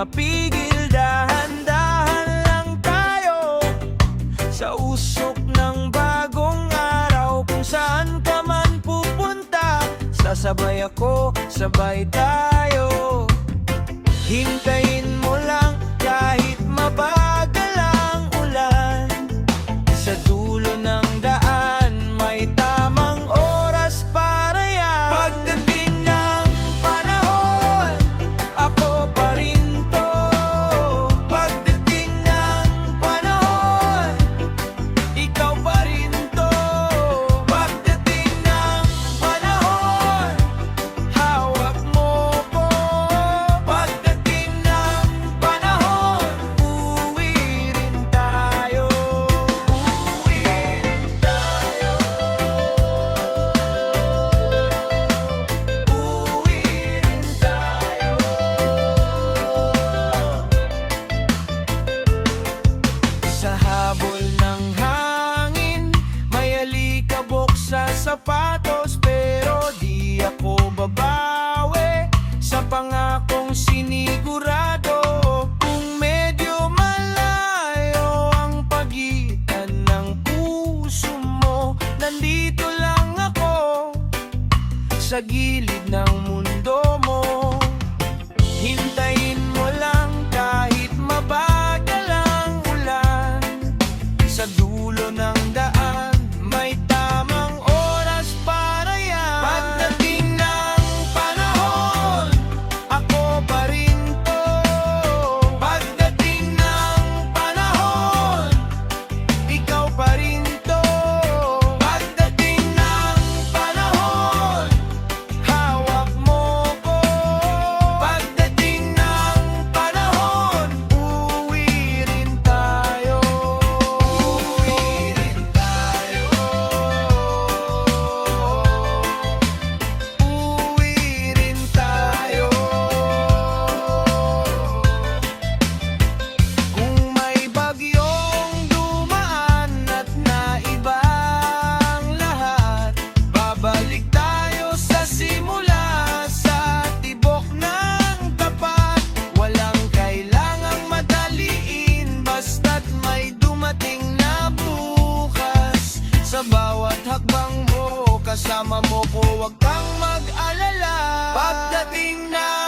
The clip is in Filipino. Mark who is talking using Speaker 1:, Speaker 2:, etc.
Speaker 1: mapigil. Dahan-dahan lang tayo sa usok ng bagong araw. Kung saan ka man pupunta, sasabay ako, sabay tayo. Hintayin mo lang kahit mabagal ang ulan. Sa dulo ng daan may tamang oras para yan. Pagdating ng panahon, ako pa rin to. Pagdating ng panahon, ikaw pa rin to. Pagdating ng panahon, hawak mo ko. Pagdating ng panahon, uuwi rin tayo. Uuwi rin tayo. Uuwi rin tayo. Sa habol ng hangin, may alikabok sa sapatos, pero di ako babawi sa pangakong sinigurado. Kung medyo malayo ang pagitan ng puso mo, nandito lang ako sa gilid ng mundo mo. Hintayin mo lang kahit mabagal ang ulan. Sa dulo ng daan may tamang oras para yan. Pagdating ng panahon, ako pa rin to. Pagdating ng panahon, ikaw pa rin to. Pagdating ng panahon, hawak mo ko. Pagdating ng panahon, uuwi rin tayo. Uuwi rin tayo. Uuwi rin tayo. Kung may bagyong dumaan at naibang lahat, babalik tayo sa simula, sa tibok ng tapat. Walang kailangang madaliin, basta't may dumating na bukas. Sa bawat hakbang mo, kasama mo ko, huwag kang mag-alala. Pagdating na